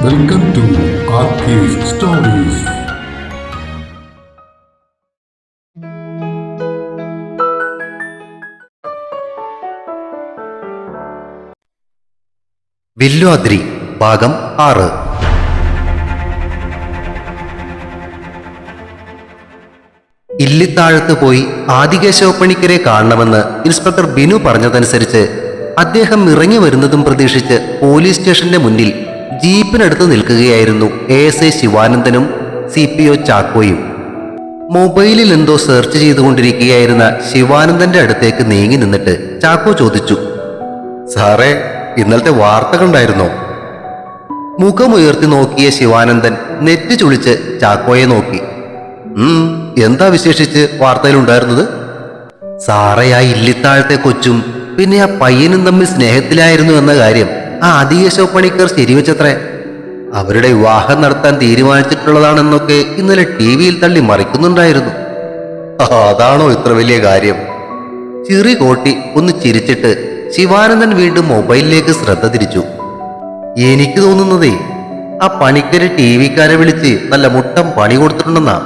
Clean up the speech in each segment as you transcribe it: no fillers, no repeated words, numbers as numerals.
Welcome to ആർക്കേസ് stories. Vilwadri ഭാഗം 6. ഇല്ലിത്താഴത്ത് പോയി ആദികേശവപ്പണിക്കരെ കാണണമെന്ന് ഇൻസ്പെക്ടർ ബിനു പറഞ്ഞതനുസരിച്ച് അദ്ദേഹം ഇറങ്ങി വരുന്നതും പ്രതീക്ഷിച്ച് പോലീസ് സ്റ്റേഷന്റെ മുന്നിൽ ജീപ്പിനടുത്ത് നിൽക്കുകയായിരുന്നു ASI ശിവാനന്ദനും CPO ചാക്കോയും. മൊബൈലിൽ എന്തോ സെർച്ച് ചെയ്തുകൊണ്ടിരിക്കുകയായിരുന്ന ശിവാനന്ദന്റെ അടുത്തേക്ക് നീങ്ങി നിന്നിട്ട് ചാക്കോ ചോദിച്ചു, സാറേ, ഇന്നലത്തെ വാർത്ത കണ്ടായിരുന്നോ? മുഖമുയർത്തി നോക്കിയ ശിവാനന്ദൻ നെറ്റി ചുളിച്ച് ചാക്കോയെ നോക്കി. എന്താ വിശേഷിച്ച് വാർത്തയിലുണ്ടായിരുന്നത്? സാറേ, ആ ഇല്ലിത്താഴത്തെ കൊച്ചും പിന്നെ ആ പയ്യനും തമ്മിൽ സ്നേഹത്തിലായിരുന്നു എന്ന കാര്യം ആ ആദികേശവപ്പണിക്കർ ശരിവെച്ചത്രേ. അവരുടെ വിവാഹം നടത്താൻ തീരുമാനിച്ചിട്ടുള്ളതാണെന്നൊക്കെ ഇന്നലെ TV-യിൽ തള്ളി മറിക്കുന്നുണ്ടായിരുന്നു. അതാണോ ഇത്ര വലിയ കാര്യം? ചിറി കോട്ടി ഒന്ന് ചിരിച്ചിട്ട് ശിവാനന്ദൻ വീണ്ടും മൊബൈലിലേക്ക് ശ്രദ്ധ തിരിച്ചു. എനിക്ക് തോന്നുന്നതേ ആ പണിക്കര് TV-ക്കാരെ വിളിച്ച് നല്ല മുട്ടം പണി കൊടുത്തിട്ടുണ്ടെന്നാ.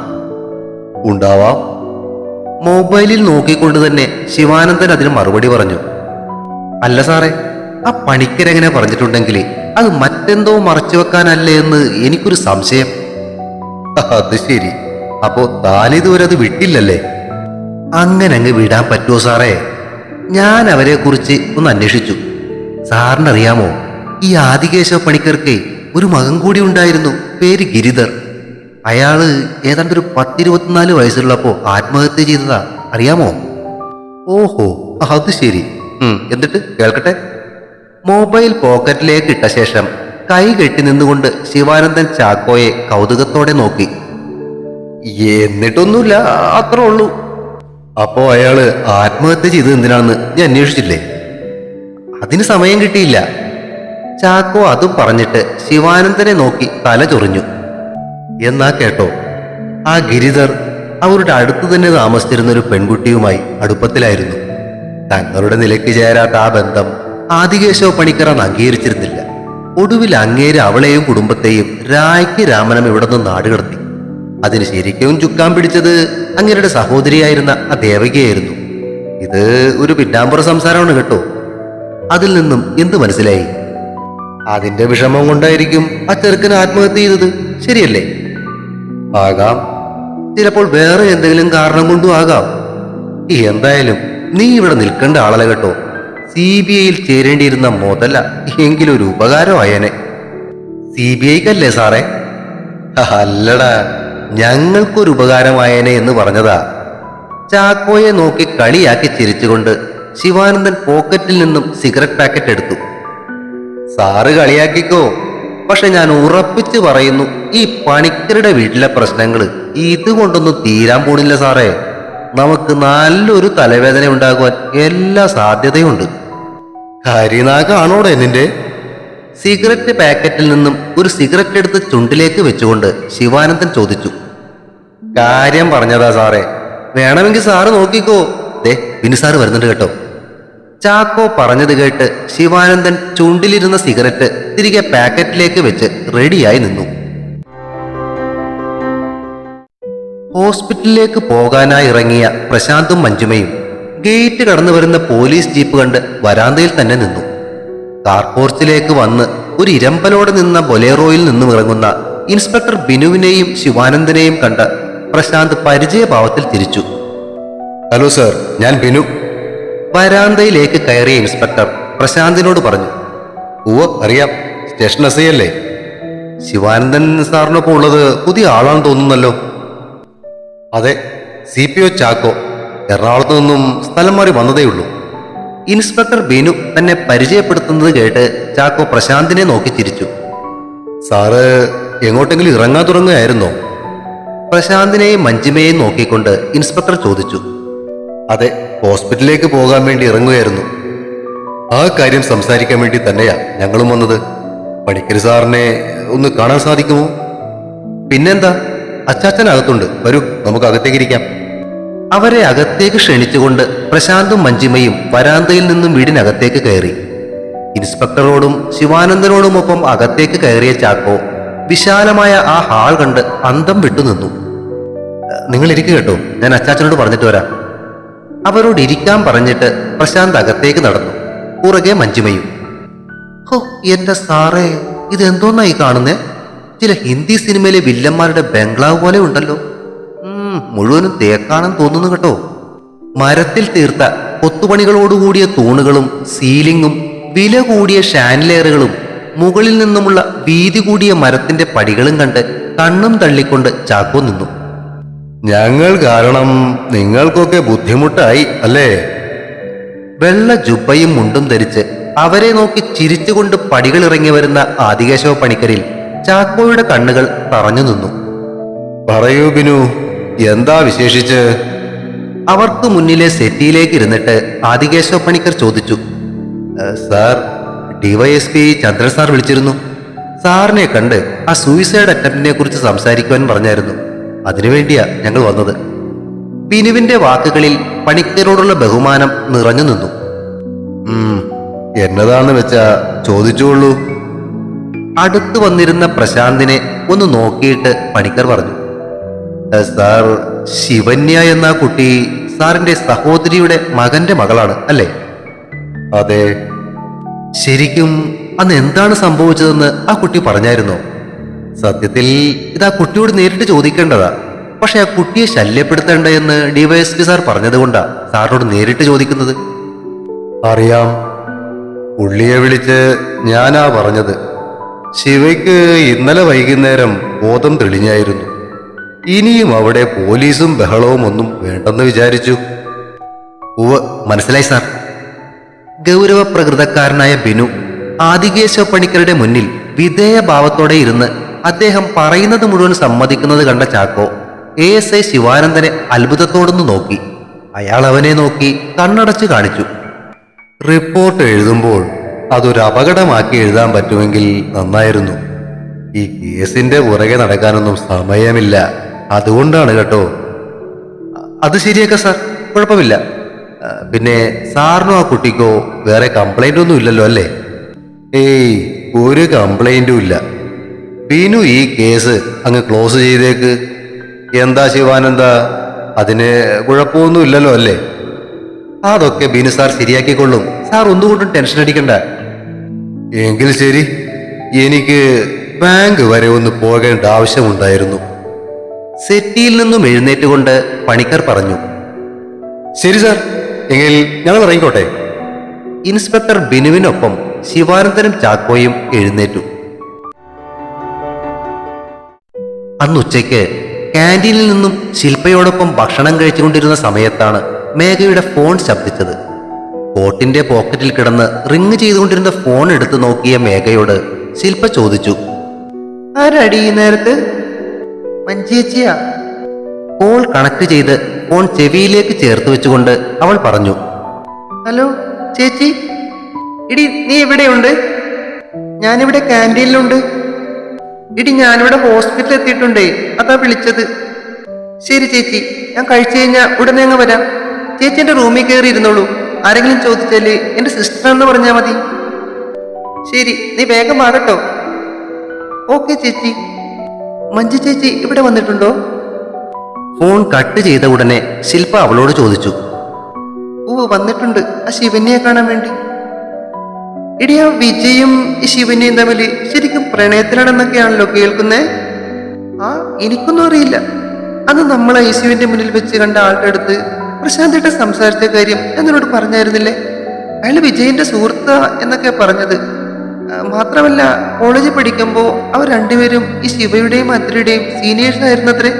ഉണ്ടാവാം. മൊബൈലിൽ നോക്കിക്കൊണ്ട് തന്നെ ശിവാനന്ദൻ അതിന് മറുപടി പറഞ്ഞു. അല്ല സാറേ, ആ പണിക്കരെങ്ങനെ പറഞ്ഞിട്ടുണ്ടെങ്കിൽ അത് മറ്റെന്തോ മറച്ചു വെക്കാനല്ലേ എന്ന് എനിക്കൊരു സംശയം. അത് ശരി. അപ്പോ താനിതുവരെ അത് വിട്ടില്ലല്ലേ? അങ്ങനെ അങ്ങ് വിടാൻ പറ്റുമോ സാറേ? ഞാൻ അവരെ കുറിച്ച് ഒന്ന് അന്വേഷിച്ചു. സാറിനറിയാമോ, ഈ ആദികേശവ പണിക്കർക്ക് ഒരു മകൻ കൂടി ഉണ്ടായിരുന്നു, പേര് ഗിരിധർ. അയാള് ഏതാണ്ടൊരു 10-24 വയസ്സുള്ളപ്പോ ആത്മഹത്യ ചെയ്തതാ, അറിയാമോ? ഓഹോ, അത് ശരി. എന്നിട്ട് കേൾക്കട്ടെ. മൊബൈൽ പോക്കറ്റിലേക്ക് ഇട്ട ശേഷം കൈ കെട്ടി നിന്നുകൊണ്ട് ശിവാനന്ദൻ ചാക്കോയെ കൗതുകത്തോടെ നോക്കി. എന്നിട്ടൊന്നുമില്ല, അത്രേ ഉള്ളൂ. അപ്പോ അയാള് ആത്മഹത്യ ചെയ്തത് എന്തിനാണെന്ന് ഞാൻ അന്വേഷിച്ചില്ലേ? അതിന് സമയം കിട്ടിയില്ല. ചാക്കോ അതും പറഞ്ഞിട്ട് ശിവാനന്ദനെ നോക്കി തല ചൊറിഞ്ഞു. എന്നാ കേട്ടോ, ആ ഗിരിധർ അവരുടെ അടുത്ത് തന്നെ താമസിച്ചിരുന്ന ഒരു പെൺകുട്ടിയുമായി അടുപ്പത്തിലായിരുന്നു. തങ്ങളുടെ നിലയ്ക്ക് ചേരാത്ത ആ ബന്ധം ആദികേശവ പണിക്കർ അന്ന് അംഗീകരിച്ചിരുന്നില്ല. ഒടുവിൽ അങ്ങേര് അവളെയും കുടുംബത്തെയും രായ്ക്ക് രാമനം ഇവിടെ നിന്ന് നാടുകടത്തി. അതിന് ശരിക്കും ചുക്കാൻ പിടിച്ചത് അങ്ങേരുടെ സഹോദരിയായിരുന്ന ആ ദേവകിയായിരുന്നു. ഇത് ഒരു പിന്നാമ്പുറ സംസാരമാണ് കേട്ടോ. അതിൽ നിന്നും എന്ത് മനസ്സിലായി? അതിന്റെ വിഷമം കൊണ്ടായിരിക്കും ആ ചെറുക്കൻ ആത്മഹത്യ ചെയ്തത്, ശരിയല്ലേ? ആകാം. ചിലപ്പോൾ വേറെ എന്തെങ്കിലും കാരണം കൊണ്ടും ആകാം. എന്തായാലും നീ ഇവിടെ നിൽക്കേണ്ട ആളല്ല കേട്ടോ. CBI-യിൽ ചേരേണ്ടിയിരുന്ന മുതല എങ്കിലും ഒരു ഉപകാരമായേനെ. CBI-ക്കല്ലേ സാറേ? അല്ലടാ, ഞങ്ങൾക്കൊരു ഉപകാരമായേനെ എന്ന് പറഞ്ഞതാ. ചാക്കോയെ നോക്കി കളിയാക്കി ചിരിച്ചുകൊണ്ട് ശിവാനന്ദൻ പോക്കറ്റിൽ നിന്നും സിഗരറ്റ് പാക്കറ്റ് എടുത്തു. സാറ് കളിയാക്കിക്കോ, പക്ഷെ ഞാൻ ഉറപ്പിച്ചു പറയുന്നു, ഈ പണിക്കരുടെ വീട്ടിലെ പ്രശ്നങ്ങൾ ഇതുകൊണ്ടൊന്നും തീരാൻ പോണില്ല സാറേ. നമുക്ക് നല്ലൊരു തലവേദന ഉണ്ടാകുവാൻ എല്ലാ സാധ്യതയുണ്ട്. ഹരിനാഗാണോടെ നിന്റെ? സിഗരറ്റ് പാക്കറ്റിൽ നിന്നും ഒരു സിഗരറ്റ് എടുത്ത് ചുണ്ടിലേക്ക് വെച്ചുകൊണ്ട് ശിവാനന്ദൻ ചോദിച്ചു. കാര്യം പറഞ്ഞതാ സാറേ, വേണമെങ്കിൽ സാറ് നോക്കിക്കോ. പിന്നെ സാറ് വരുന്നുണ്ട് കേട്ടോ. ചാക്കോ പറഞ്ഞത് കേട്ട് ശിവാനന്ദൻ ചുണ്ടിലിരുന്ന സിഗരറ്റ് തിരികെ പാക്കറ്റിലേക്ക് വെച്ച് റെഡിയായി നിന്നു. ഹോസ്പിറ്റലിലേക്ക് പോകാനായി ഇറങ്ങിയ പ്രശാന്തും മഞ്ജുമയും ഗേറ്റ് കടന്നു വരുന്ന പോലീസ് ജീപ്പ് കണ്ട് വരാന്തയിൽ തന്നെ നിന്നു. കാർപോർച്ചിലേക്ക് വന്ന് ഒരു ഇരമ്പലോടെ നിന്ന ബൊലേറോയിൽ നിന്നും ഇറങ്ങുന്ന ഇൻസ്പെക്ടർ ബിനുവിനെയും ശിവാനന്ദനെയും കണ്ട പ്രശാന്ത് പരിചയഭാവത്തിൽ ചിരിച്ചു. ഹലോ സർ, ഞാൻ ബിനു. വരാന്തയിലേക്ക് കയറിയ ഇൻസ്പെക്ടർ പ്രശാന്തിനോട് പറഞ്ഞു. അറിയാം, സ്റ്റേഷൻ SI അല്ലേ? ശിവാനന്ദൻ സാറിനൊപ്പം ഉള്ളത് പുതിയ ആളാണെന്ന് തോന്നുന്നല്ലോ. അതെ, CPO ചാക്കോ. എറണാകുളത്ത് നിന്നും സ്ഥലം മാറി വന്നതേയുള്ളൂ. ഇൻസ്പെക്ടർ ബിനു തന്നെ പരിചയപ്പെടുത്തുന്നത് കേട്ട് ചാക്കോ പ്രശാന്തിനെ നോക്കി ചിരിച്ചു. സാറ് എങ്ങോട്ടെങ്കിലും ഇറങ്ങാൻ തുടങ്ങുകയായിരുന്നോ? പ്രശാന്തിനെയും മഞ്ജിമയെയും നോക്കിക്കൊണ്ട് ഇൻസ്പെക്ടർ ചോദിച്ചു. അതെ, ഹോസ്പിറ്റലിലേക്ക് പോകാൻ വേണ്ടി ഇറങ്ങുകയായിരുന്നു. ആ കാര്യം സംസാരിക്കാൻ വേണ്ടി തന്നെയാ ഞങ്ങളും വന്നത്. പണിക്കര് സാറിനെ ഒന്ന് കാണാൻ സാധിക്കുമോ? പിന്നെന്താ, അച്ചാച്ചനകത്തുണ്ട്, വരൂ, നമുക്ക് അകത്തേക്ക് ഇരിക്കാം. അവരെ അകത്തേക്ക് ക്ഷണിച്ചുകൊണ്ട് പ്രശാന്തും മഞ്ജിമയും വരാന്തയിൽ നിന്നും വീടിനകത്തേക്ക് കയറി. ഇൻസ്പെക്ടറോടും ശിവാനന്ദനോടുമൊപ്പം അകത്തേക്ക് കയറിയ ചാക്കോ വിശാലമായ ആ ഹാൾ കണ്ട് അന്തം വിട്ടുനിന്നു. നിങ്ങൾ ഇരിക്കുക കേട്ടോ, ഞാൻ അച്ചാച്ചനോട് പറഞ്ഞിട്ട് വരാം. അവരോട് ഇരിക്കാൻ പറഞ്ഞിട്ട് പ്രശാന്ത് അകത്തേക്ക് നടന്നു. പുറകെ മഞ്ജുമയും. ഹോ എന്റെ സാറേ, ഇതെന്തോന്നായി കാണുന്നേ? ചില ഹിന്ദി സിനിമയിലെ വില്ലന്മാരുടെ ബംഗ്ലാവ് പോലെ ഉണ്ടല്ലോ. മുഴുവനും തേക്കാണെന്ന് തോന്നുന്നു കേട്ടോ. മരത്തിൽ തീർത്ത കൊത്തുപണികളോടുകൂടിയ തൂണുകളും സീലിങ്ങും വില കൂടിയ ഷാൻലെയറുകളും മുകളിൽ നിന്നുമുള്ള വീതി കൂടിയ മരത്തിന്റെ പടികളും കണ്ട് കണ്ണും തള്ളിക്കൊണ്ട് ചാക്കോ നിന്നു. ഞങ്ങൾ കാരണം നിങ്ങൾക്കൊക്കെ ബുദ്ധിമുട്ടായി അല്ലേ? വെള്ള ജുബയും മുണ്ടും ധരിച്ച് അവരെ നോക്കി ചിരിച്ചുകൊണ്ട് പടികൾ ഇറങ്ങി വരുന്ന ആദികേശവ പണിക്കരിൽ ചാക്കോയുടെ കണ്ണുകൾ പറഞ്ഞു നിന്നു. പറയൂ ബിനു, എന്താ വിശേഷിച്ച്? അവർക്ക് മുന്നിലെ സെറ്റിയിലേക്ക് ഇരുന്നിട്ട് ആദികേശവ പണിക്കർ ചോദിച്ചു. സാർ, ഡിവൈഎസ്പി ചന്ദ്രൻ സാർ വിളിച്ചിരുന്നു. സാറിനെ കണ്ട് ആ സൂയിസൈഡ് അറ്റംപ്റ്റിനെ കുറിച്ച് സംസാരിക്കുവാൻ പറഞ്ഞായിരുന്നു. അതിനുവേണ്ടിയാ ഞങ്ങൾ വന്നത്. ബിനുവിന്റെ വാക്കുകളിൽ പണിക്കരോടുള്ള ബഹുമാനം നിറഞ്ഞു നിന്നു. എന്നതാന്ന് വെച്ചാ ചോദിച്ചോളൂ. അടുത്തു വന്നിരുന്ന പ്രശാന്തിനെ ഒന്ന് നോക്കിയിട്ട് പണിക്കർ പറഞ്ഞു. സാർ, ശിവന്യ എന്ന കുട്ടി സാറിന്റെ സഹോദരിയുടെ മകന്റെ മകളാണ് അല്ലേ? അതെ. ശരിക്കും അന്ന് എന്താണ് സംഭവിച്ചതെന്ന് ആ കുട്ടി പറഞ്ഞായിരുന്നോ? സത്യത്തിൽ ഇത് ആ കുട്ടിയോട് നേരിട്ട് ചോദിക്കേണ്ടതാ. പക്ഷെ ആ കുട്ടിയെ ശല്യപ്പെടുത്തേണ്ട എന്ന് ഡിവൈഎസ്പി സാർ പറഞ്ഞതുകൊണ്ടാ സാറിനോട് നേരിട്ട് ചോദിക്കുന്നത്. അറിയാം, പുള്ളിയെ വിളിച്ച് ഞാനാ പറഞ്ഞത്. ശിവയ്ക്ക് ഇന്നലെ വൈകുന്നേരം ബോധം തെളിഞ്ഞായിരുന്നു. ഇനിയും അവിടെ പോലീസും ബഹളവും ഒന്നും വേണ്ടെന്ന് വിചാരിച്ചു. മനസ്സിലായി സാർ. ഗൗരവപ്രകൃതക്കാരനായ ബിനു ആദികേശവ പണിക്കരുടെ മുന്നിൽ വിധേയഭാവത്തോടെ ഇരുന്ന് അദ്ദേഹം പറയുന്നത് മുഴുവൻ സമ്മതിക്കുന്നത് കണ്ട ചാക്കോ ASI ശിവാനന്ദനെ അത്ഭുതത്തോടൊന്ന് നോക്കി. അയാൾ അവനെ നോക്കി കണ്ണടച്ച് കാണിച്ചു. റിപ്പോർട്ട് എഴുതുമ്പോൾ അതൊരു അപകടമാക്കി എഴുതാൻ പറ്റുമെങ്കിൽ നന്നായിരുന്നു. ഈ കേസിന്റെ പുറകെ നടക്കാനൊന്നും സമയമില്ല, അതുകൊണ്ടാണ് കേട്ടോ. അത് ശരിയൊക്കെ സാർ, കുഴപ്പമില്ല. പിന്നെ സാറിനോ ആ കുട്ടിക്കോ വേറെ കംപ്ലൈന്റ് ഒന്നും ഇല്ലല്ലോ അല്ലേ? ഏയ്, ഒരു കംപ്ലൈന്റും ഇല്ല. ബിനു ഈ കേസ് അങ്ങ് ക്ലോസ് ചെയ്തേക്ക്. എന്താ ശിവാനന്ദ, അതിന് കുഴപ്പമൊന്നും ഇല്ലല്ലോ അല്ലേ? അതൊക്കെ ബിനു സാർ ശരിയാക്കിക്കൊള്ളും. സാർ ഒന്നുകൊണ്ടും ടെൻഷൻ അടിക്കണ്ട. എങ്കിൽ ശരി, എനിക്ക് ബാങ്ക് വരെ ഒന്ന് പോകേണ്ട ആവശ്യമുണ്ടായിരുന്നു. സെറ്റിയിൽ നിന്നും എഴുന്നേറ്റുകൊണ്ട് പണിക്കർ പറഞ്ഞു. ശരി സാർ, എങ്കിൽ ഞങ്ങൾ ഇറങ്ങിക്കോട്ടെ. ഇൻസ്പെക്ടർ ബിനുവിനൊപ്പം ശിവാനന്ദനും ചാക്കോയും എഴുന്നേറ്റു. അന്നുച്ചയ്ക്ക് ക്യാൻറ്റീനിൽ നിന്നും ശില്പയോടൊപ്പം ഭക്ഷണം കഴിച്ചുകൊണ്ടിരുന്ന സമയത്താണ് മേഘയുടെ ഫോൺ ശബ്ദിച്ചത്. കോട്ടിന്റെ പോക്കറ്റിൽ കിടന്ന് റിങ് ചെയ്തുകൊണ്ടിരുന്ന ഫോൺ എടുത്തു നോക്കിയ മേഘയോട് ശില്പ ചോദിച്ചു. ആരടി ഈ നേരത്ത്? മഞ്ചേച്ചിയാ. കോൾ കണക്ട് ചെയ്ത് ഫോൺ ചെവിയിലേക്ക് ചേർത്ത് വെച്ചുകൊണ്ട് അവൾ പറഞ്ഞു. ഹലോ ചേച്ചി. ഇടി, നീ എവിടെയുണ്ട്? ഞാനിവിടെ ക്യാൻറ്റീനിലുണ്ട്. ഇടി, ഞാനിവിടെ ഹോസ്പിറ്റലിൽ എത്തിയിട്ടുണ്ടേ, അതാ വിളിച്ചത്. ശരി ചേച്ചി, ഞാൻ കഴിച്ചു കഴിഞ്ഞാൽ ഉടനെ അങ്ങ് വരാം. ചേച്ചി എന്റെ റൂമിൽ കയറി ഇരുന്നോളൂ. ആരെങ്കിലും ചോദിച്ചാല് എന്റെ സിസ്റ്ററാണെന്ന് പറഞ്ഞാൽ മതി. ശരി, നീ വേഗം മാറട്ടോ. ഓക്കെ ചേച്ചി. മഞ്ജു ചേച്ചി ഇവിടെ വന്നിട്ടുണ്ടോ? ഫോൺ കട്ട് ചെയ്ത ഉടനെ ശില്പ അവളോട് ചോദിച്ചു. വന്നിട്ടുണ്ട്, ആ ശിവന്യെ കാണാൻ വേണ്ടി. ഇടി, ആ വിജയും ഈ ശിവന്യയും തമ്മിൽ ശരിക്കും പ്രണയത്തിലാണെന്നൊക്കെയാണല്ലോ കേൾക്കുന്നേ. എനിക്കൊന്നും അറിയില്ല. അന്ന് നമ്മൾ ഐസിയുവിന്റെ മുന്നിൽ വെച്ച് കണ്ട ആളുടെ അടുത്ത് പ്രശാന്തിട്ട് സംസാരിച്ച കാര്യം എന്നോട് പറഞ്ഞായിരുന്നില്ലേ? അയാൾ വിജയന്റെ സുഹൃത്താ എന്നൊക്കെ പറഞ്ഞത്. മാത്രമല്ല, കോളേജിൽ പഠിക്കുമ്പോൾ അവർ രണ്ടുപേരും ഈ ശിവയുടെയും അദ്രയുടെയും സീനിയേഴ്സ് ആയിരുന്നത്രേ.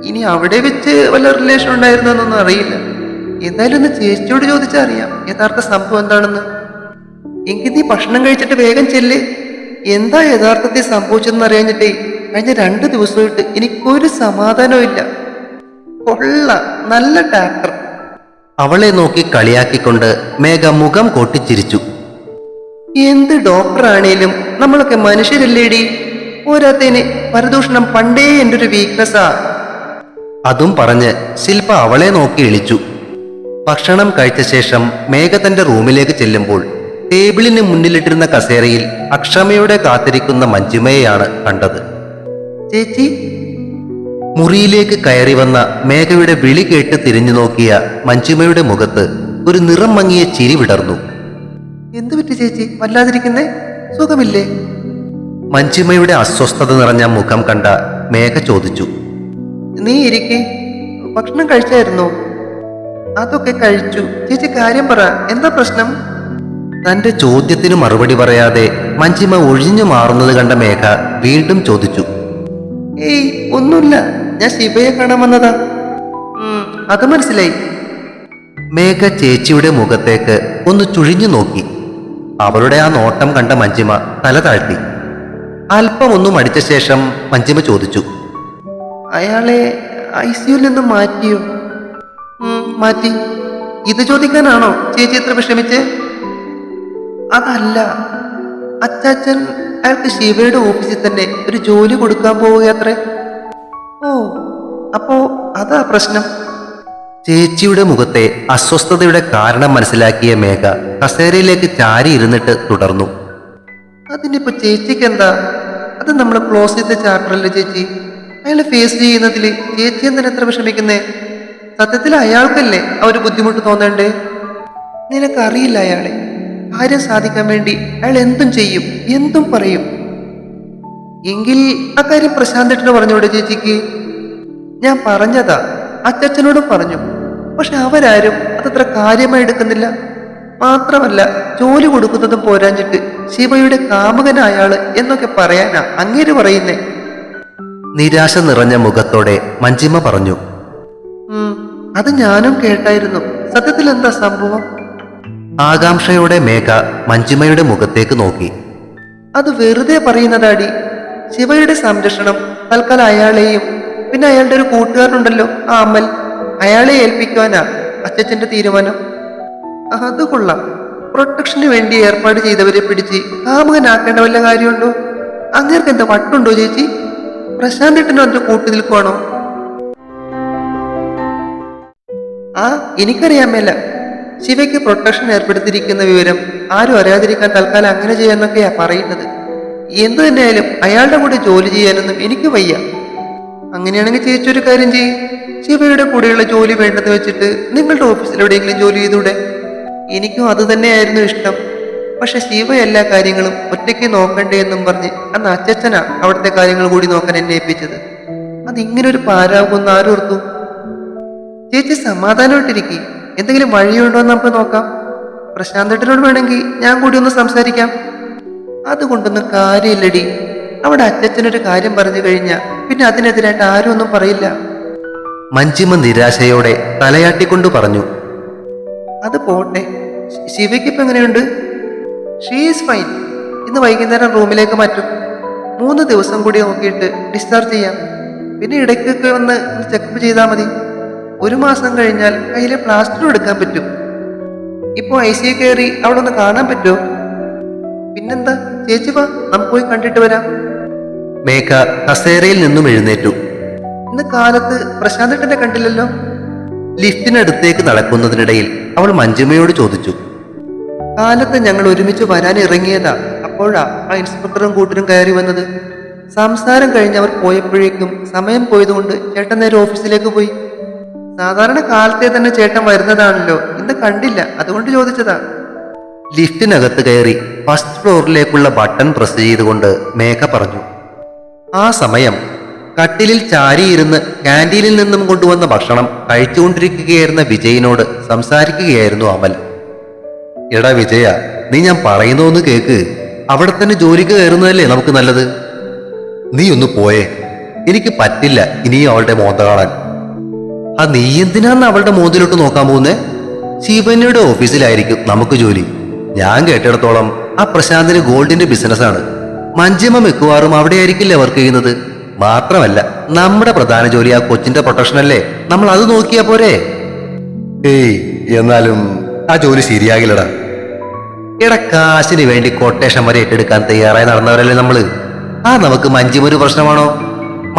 ഇനി അവിടെ വെച്ച് വല്ല റിലേഷൻ ഉണ്ടായിരുന്നൊന്നും അറിയില്ല. എന്തായാലും ഒന്ന് ചേച്ചിയോട് ചോദിച്ചാൽ അറിയാം യഥാർത്ഥ സംഭവം എന്താണെന്ന്. എങ്കിൽ നീ ഭക്ഷണം കഴിച്ചിട്ട് വേഗം ചെല്ല്. എന്താ യഥാർത്ഥത്തിൽ സംഭവിച്ചതെന്ന് അറിയാഞ്ഞിട്ടേ കഴിഞ്ഞ 2 ദിവസമായിട്ട് എനിക്കൊരു സമാധാനവും ഇല്ല. കൊള്ള, നല്ല ഡാക്ടർ. അവളെ നോക്കി കളിയാക്കിക്കൊണ്ട് മേഘ മുഖം കൊട്ടിച്ചിരിച്ചു. എന്ത് ഡോക്ടറാണേലും നമ്മളൊക്കെ മനുഷ്യരല്ലേടി. പോരാത്തതിന് പരദൂഷണം പണ്ടേ എൻ്റെ ഒരു വീക്ക്നെസ്സാ. അതും പറഞ്ഞ് ശില്പ അവളെ നോക്കി ഇളിച്ചു. ഭക്ഷണം കഴിച്ച ശേഷം മേഘ തന്റെ റൂമിലേക്ക് ചെല്ലുമ്പോൾ ടേബിളിന് മുന്നിലിട്ടിരുന്ന കസേരയിൽ അക്ഷമയോടെ കാത്തിരിക്കുന്ന മഞ്ജുമയെയാണ് കണ്ടത്. ചേച്ചി. മുറിയിലേക്ക് കയറി വന്ന മേഘയുടെ വിളി കേട്ട് തിരിഞ്ഞു നോക്കിയ മഞ്ജുമയുടെ മുഖത്ത് ഒരു നിറം മങ്ങിയ ചിരി വിടർന്നു. എന്തു പറ്റി ചേച്ചി, വല്ലാതിരിക്കുന്നേ? സുഖമില്ലേ? മഞ്ജുമയുടെ അസ്വസ്ഥത നിറഞ്ഞ മുഖം കണ്ട മേഘ ചോദിച്ചു. നീ ഇരിക്കെ, ഭക്ഷണം കഴിച്ചായിരുന്നോ? അതൊക്കെ കഴിച്ചു. ചേച്ചി കാര്യം പറ, എന്താ പ്രശ്നം? തന്റെ ചോദ്യത്തിന് മറുപടി പറയാതെ മഞ്ജിമ ഒഴിഞ്ഞു മാറുന്നത് കണ്ട മേഘ വീണ്ടും ചോദിച്ചു. ഏയ് ഒന്നുമില്ല, ഞാൻ ശിവയെ കാണാൻ വന്നതാ. അത് മനസ്സിലായി. മേഘ ചേച്ചിയുടെ മുഖത്തേക്ക് ഒന്ന് ചുഴിഞ്ഞു നോക്കി. അവരുടെ ആ നോട്ടം കണ്ട മഞ്ജിമ തല താഴ്ത്തി. അല്പം ഒന്ന് മടിച്ച ശേഷം മഞ്ജിമ ചോദിച്ചു. അയാളെ ICUവിൽ നിന്നും മാറ്റിയോ? മാറ്റി. ഇത് ചോദിക്കാനാണോ ചേച്ചി ഇത്ര വിഷമിച്ച്? അതല്ല, അച്ചാച്ചൻ അയാൾക്ക് ശിവയുടെ ഓഫീസിൽ തന്നെ ഒരു ജോലി കൊടുക്കാൻ പോവുകയത്രേ. ഓ, അപ്പോ അതാ പ്രശ്നം. ചേച്ചിയുടെ മുഖത്തെ അസ്വസ്ഥതയുടെ കാരണം മനസ്സിലാക്കിയ മേഘ കസേരയിലേക്ക് ചാരി ഇരുന്നിട്ട് തുടർന്നു. അതിനിപ്പോ ചേച്ചിക്ക് എന്താ? അത് നമ്മൾ ക്ലോസ് ചെയ്ത ചാപ്റ്ററല്ലേ ചേച്ചി. അയാളെ ഫേസ് ചെയ്യുന്നതിൽ ചേച്ചി എന്തിനാ എത്ര വിഷമിക്കുന്നേ? സത്യത്തിൽ അയാൾക്കല്ലേ ആ ഒരു ബുദ്ധിമുട്ട് തോന്നണ്ടേ? നിനക്കറിയില്ല അയാളെ. കാര്യം സാധിക്കാൻ വേണ്ടി അയാൾ എന്തും ചെയ്യും, എന്തും പറയും. എങ്കിൽ അക്കാര്യം പ്രശാന്തേട്ടന് പറഞ്ഞൂടെ ചേച്ചിക്ക്? ഞാൻ പറഞ്ഞതാ, അച്ചച്ചനോടും പറഞ്ഞു. പക്ഷെ അവരാരും അതത്ര കാര്യമായി എടുക്കുന്നില്ല. മാത്രമല്ല, ജോലി കൊടുക്കുന്നതും പോരാഞ്ഞിട്ട് ശിവയുടെ കാമുകനായാള് എന്നൊക്കെ പറയാനാ അങ്ങേര് പറയുന്നേ. നിരാശ നിറഞ്ഞ മുഖത്തോടെ മഞ്ജിമ പറഞ്ഞു. അത് ഞാനും കേട്ടായിരുന്നു. സത്യത്തിൽ എന്താ സംഭവം? ആകാംക്ഷയോടെ മേഘ മഞ്ജിമയുടെ മുഖത്തേക്ക് നോക്കി. അത് വെറുതെ പറയുന്നതാടി. ശിവയുടെ സംരക്ഷണം തൽക്കാലം അയാളെയും പിന്നെ അയാളുടെ ഒരു കൂട്ടുകാരനുണ്ടല്ലോ ആ അമൽ, അയാളെ ഏൽപ്പിക്കുവാനാ അച്ചച്ചന്റെ തീരുമാനം. അത് കൊള്ളാം. പ്രൊട്ടക്ഷന് വേണ്ടി ഏർപ്പാട് ചെയ്തവരെ പിടിച്ച് കാമുകനാക്കേണ്ട വല്ല കാര്യമുണ്ടോ? അങ്ങേർക്ക് എന്താ വട്ടുണ്ടോ ചേച്ചി? പ്രശാന്തേട്ടനും അതിന്റെ കൂട്ടു നിൽക്കുവാണോ? എനിക്കറിയാൻ മേല. ശിവയ്ക്ക് പ്രൊട്ടക്ഷൻ ഏർപ്പെടുത്തിയിരിക്കുന്ന വിവരം ആരും അറിയാതിരിക്കാൻ തൽക്കാലം അങ്ങനെ ചെയ്യാന്നൊക്കെയാ പറയുന്നത്. എന്തു തന്നെയായാലും അയാളുടെ കൂടെ ജോലി ചെയ്യാനൊന്നും എനിക്ക് വയ്യ. അങ്ങനെയാണെങ്കിൽ ചേച്ചി ഒരു കാര്യം ചെയ്യും, ശിവയുടെ കൂടെയുള്ള ജോലി വേണ്ടെന്ന് വെച്ചിട്ട് നിങ്ങളുടെ ഓഫീസിൽ എവിടെയെങ്കിലും ജോലി ചെയ്തൂടെ? എനിക്കും അത് തന്നെയായിരുന്നു ഇഷ്ടം. പക്ഷെ ശിവ എല്ലാ കാര്യങ്ങളും ഒറ്റയ്ക്ക് നോക്കണ്ടേ എന്നും പറഞ്ഞ് അന്ന് അച്ചച്ചനാ അവിടുത്തെ കാര്യങ്ങൾ കൂടി നോക്കാൻ എന്നെ ഏൽപ്പിച്ചത്. അതിങ്ങനെ ഒരു പാരാകുമെന്ന് ആരോർത്തു? ചേച്ചി സമാധാനമായിട്ടിരിക്കും. എന്തെങ്കിലും വഴിയുണ്ടോ എന്ന് നമുക്ക് നോക്കാം. പ്രശാന്തേട്ടനോട് വേണമെങ്കിൽ ഞാൻ കൂടി ഒന്ന് സംസാരിക്കാം. അതുകൊണ്ടൊന്നും കാര്യമില്ലടി. അവിടെ അച്ചച്ചനൊരു കാര്യം പറഞ്ഞു കഴിഞ്ഞാൽ പിന്നെ അതിനെതിരായിട്ട് ആരും ഒന്നും പറയില്ല. മഞ്ജിമ നിരാശയോടെ തലയാട്ടിക്കൊണ്ട് പറഞ്ഞു. അത് പോട്ടെ, ശിവയ്ക്ക് ഇപ്പൊ എങ്ങനെയുണ്ട്? She's fine. ഇന്ന് വൈകുന്നേരം റൂമിലേക്ക് മാറ്റും. 3 ദിവസം കൂടി നോക്കിയിട്ട് ഡിസ്ചാർജ് ചെയ്യാം. പിന്നെ ഇടയ്ക്കൊക്കെ ഒന്ന് ചെക്കപ്പ് ചെയ്താൽ മതി. 1 മാസം കഴിഞ്ഞാൽ കയ്യിലെ പ്ലാസ്റ്റർ എടുക്കാൻ പറ്റും. ഇപ്പോ ICU കയറി അവിടെ ഒന്ന് കാണാൻ പറ്റുമോ? പിന്നെന്താ, ചേച്ചി വാ, നമുക്ക് പോയി കണ്ടിട്ട് വരാം. മേഘ കസേരയിൽ നിന്നും എഴുന്നേറ്റു. ഇന്ന് കാലത്ത് പ്രശാന്തേട്ടനെ കണ്ടില്ലല്ലോ. ലിഫ്റ്റിനടുത്തേക്ക് നടക്കുന്നതിനിടയിൽ അവൾ മഞ്ജിമയോട് ചോദിച്ചു. കാലത്ത് ഞങ്ങൾ ഒരുമിച്ച് വരാൻ ഇറങ്ങിയതാ. അപ്പോഴാ ആ ഇൻസ്പെക്ടറും കൂട്ടരും കയറി വന്നത്. സംസാരം കഴിഞ്ഞ് അവർ പോയപ്പോഴേക്കും സമയം പോയതുകൊണ്ട് ചേട്ടൻ നേരെ ഓഫീസിലേക്ക് പോയി. സാധാരണ കാലത്തെ തന്നെ ചേട്ടൻ വരുന്നതാണല്ലോ, ഇന്ന് കണ്ടില്ല, അതുകൊണ്ട് ചോദിച്ചതാ. ലിഫ്റ്റിനകത്ത് കയറി ഫസ്റ്റ് ഫ്ലോറിലേക്കുള്ള ബട്ടൺ പ്രസ് ചെയ്തുകൊണ്ട് മേഘ പറഞ്ഞു. ആ സമയം കട്ടിലിൽ ചാരിയിരുന്ന് ക്യാൻറ്റീനിൽ നിന്നും കൊണ്ടുവന്ന ഭക്ഷണം കഴിച്ചുകൊണ്ടിരിക്കുകയായിരുന്ന വിജയിനോട് സംസാരിക്കുകയായിരുന്നു അമൽ. എടാ വിജയ, നീ ഞാൻ പറയുന്നൊന്ന് കേക്ക്. അവിടെ തന്നെ ജോലിക്ക് കയറുന്നതല്ലേ നമുക്ക് നല്ലത്. നീ ഒന്ന് പോയേ, എനിക്ക് പറ്റില്ല ഇനിയും അവളുടെ മോന്ത കാണാൻ. നീ എന്തിനാന്ന് അവളുടെ മോന്തിലോട്ട് നോക്കാൻ പോകുന്നേ? ശിവനയുടെ ഓഫീസിലായിരിക്കും നമുക്ക് ജോലി. ഞാൻ കേട്ടിടത്തോളം ആ പ്രശാന്തിന് ഗോൾഡിന്റെ ബിസിനസ്സാണ്. മഞ്ജിമ മിക്കവാറും അവിടെ ആയിരിക്കില്ലേ വർക്ക് ചെയ്യുന്നത്. മാത്രമല്ല, നമ്മുടെ പ്രധാന ജോലി ആ കൊച്ചിന്റെ പ്രൊട്ടക്ഷൻ അല്ലേ, നമ്മൾ അത് നോക്കിയാ പോരെ? ഏയ്, എന്നാലും ആ ജോലി ശരിയാകില്ലടാ. എടാ, കാശിന് വേണ്ടി കൊട്ടേഷൻ വരെ ഏറ്റെടുക്കാൻ തയ്യാറായി നടന്നവരല്ലേ നമ്മള്. നമുക്ക് മഞ്ജിമ ഒരു പ്രശ്നമാണോ?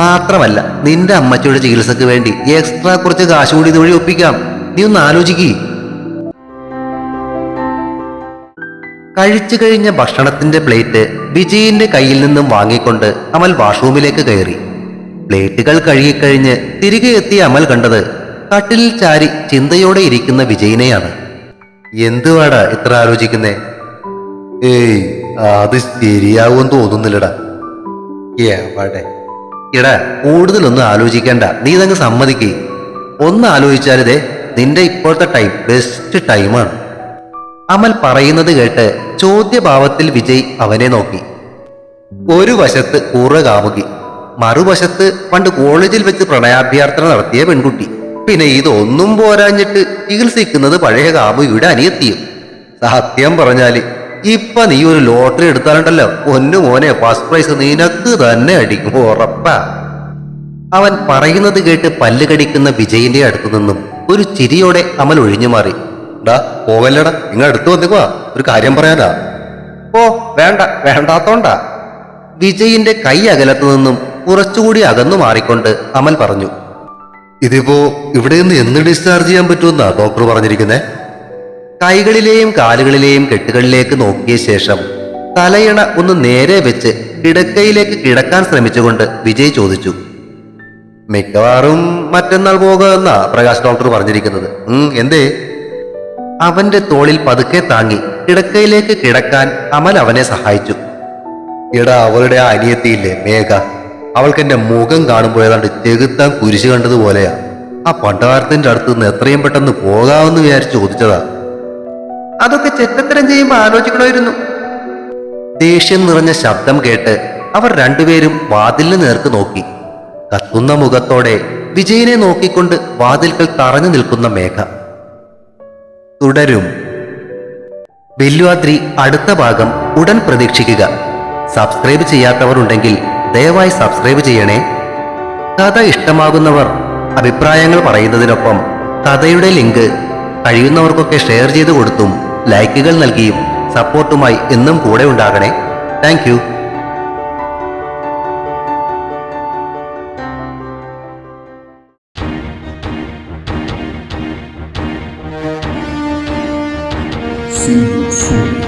മാത്രമല്ല, നിന്റെ അമ്മച്ചിയുടെ ചികിത്സക്ക് വേണ്ടി എക്സ്ട്രാ കുറച്ച് കാശ് കൂടി ഇതുവഴി ഒപ്പിക്കാം. നീ ഒന്ന് ആലോചിക്കേ. കഴിച്ചു കഴിഞ്ഞ ഭക്ഷണത്തിന്റെ പ്ലേറ്റ് വിജയിന്റെ കയ്യിൽ നിന്നും വാങ്ങിക്കൊണ്ട് അമൽ വാഷ്റൂമിലേക്ക് കയറി. പ്ലേറ്റുകൾ കഴുകിക്കഴിഞ്ഞ് തിരികെ എത്തിയ അമൽ കണ്ടത് കട്ടിലിൽ ചാരി ചിന്തയോടെ ഇരിക്കുന്ന വിജയിനെയാണ്. എന്തുവാടാ ഇത്ര ആലോചിക്കുന്നേ? ഏയ്, അത് ശരിയാവുമെന്ന് തോന്നുന്നില്ലടാ. എവിടെ? ഇടാ, കൂടുതലൊന്നും ആലോചിക്കേണ്ട, നീ ഇതങ്ങ് സമ്മതിക്കേ. ഒന്ന് ആലോചിച്ചാലിതേ നിന്റെ ഇപ്പോഴത്തെ ടൈം ബെസ്റ്റ് ടൈമാണ്. അമൽ പറയുന്നത് കേട്ട് ചോദ്യഭാവത്തിൽ വിജയ് അവനെ നോക്കി. ഒരു വശത്ത് പൂർവ്വകാമുകി, മറുവശത്ത് പണ്ട് കോളേജിൽ വെച്ച് പ്രണയാഭ്യർത്ഥന നടത്തിയ പെൺകുട്ടി. പിന്നെ ഇതൊന്നും പോരാഞ്ഞിട്ട് ചികിത്സിക്കുന്നത് പഴയ കാമുകിയുടെ അനിയത്തിയും. സത്യം പറഞ്ഞാല് ഇപ്പൊ നീ ഒരു ലോട്ടറി എടുത്താലുണ്ടല്ലോ, ഒന്നു മോനെ, ഫസ്റ്റ് പ്രൈസ് നിനക്ക് തന്നെ അടിക്കും, ഉറപ്പാ. അവൻ പറയുന്നത് കേട്ട് പല്ല് കടിക്കുന്ന വിജയിന്റെ അടുത്തു നിന്നും ഒരു ചിരിയോടെ അമൽ ഒഴിഞ്ഞു മാറി. ഡാ പോവല്ലടാ, നിങ്ങൾ അടുത്ത് വന്നിക്കുവാ, ഒരു കാര്യം പറയാനാ. ഓ വേണ്ട, വേണ്ടാത്തോണ്ടാ. വിജയിന്റെ കൈ അകലത്തു നിന്നും കുറച്ചുകൂടി അകന്നു മാറിക്കൊണ്ട് അമൽ പറഞ്ഞു. ഇതിപ്പോ ഇവിടെ നിന്ന് എന്ന് ഡിസ്ചാർജ് ചെയ്യാൻ പറ്റുമെന്നാ ഡോക്ടർ പറഞ്ഞിരിക്കുന്നേ? കൈകളിലെയും കാലുകളിലെയും കെട്ടുകളിലേക്ക് നോക്കിയ ശേഷം തലയിണ ഒന്ന് നേരെ വെച്ച് കിടക്കയിലേക്ക് കിടക്കാൻ ശ്രമിച്ചുകൊണ്ട് വിജയ് ചോദിച്ചു. മിക്കവാറും മറ്റന്നാൾ പോകുമെന്നാ പ്രകാശ് ഡോക്ടർ പറഞ്ഞിരിക്കുന്നത്. എന്തേ? അവന്റെ തോളിൽ പതുക്കെ താങ്ങി കിടക്കയിലേക്ക് കിടക്കാൻ അമൽ അവനെ സഹായിച്ചു. എടാ, അവളുടെ ആ അനിയത്തിയില്ലേ മേഘ, അവൾക്ക് എന്റെ മുഖം കാണുമ്പോൾ ഏതാണ്ട് ചെകുത്താൻ കുരിശ് കണ്ടതുപോലെയാ. ആ പണ്ടാരത്തിന്റെ അടുത്ത് നിന്ന് എത്രയും പെട്ടെന്ന് പോകാമെന്ന് വിചാരിച്ച് ചോദിച്ചതാ. അതൊക്കെ ചെറ്റത്തരം ചെയ്യുമ്പോൾ ആലോചിക്കണമായിരുന്നു. ദേഷ്യം നിറഞ്ഞ ശബ്ദം കേട്ട് അവർ രണ്ടുപേരും വാതിലിന് നേർക്ക് നോക്കി. കത്തുന്ന മുഖത്തോടെ വിജയനെ നോക്കിക്കൊണ്ട് വാതിൽക്കൽ തറഞ്ഞു നിൽക്കുന്ന മേഘ. തുടരും. വില്വാദ്രി അടുത്ത ഭാഗം ഉടൻ പ്രതീക്ഷിക്കുക. സബ്സ്ക്രൈബ് ചെയ്യാത്തവർ ഉണ്ടെങ്കിൽ ദയവായി സബ്സ്ക്രൈബ് ചെയ്യണേ. കഥ ഇഷ്ടമാകുന്നവർ അഭിപ്രായങ്ങൾ പറയുന്നതിനൊപ്പം കഥയുടെ ലിങ്ക് കഴിയുന്നവർക്കൊക്കെ ഷെയർ ചെയ്തു കൊടുത്തും ലൈക്കുകൾ നൽകിയും സപ്പോർട്ടുമായി എന്നും കൂടെ ഉണ്ടാകണേ. Thank you. See you soon.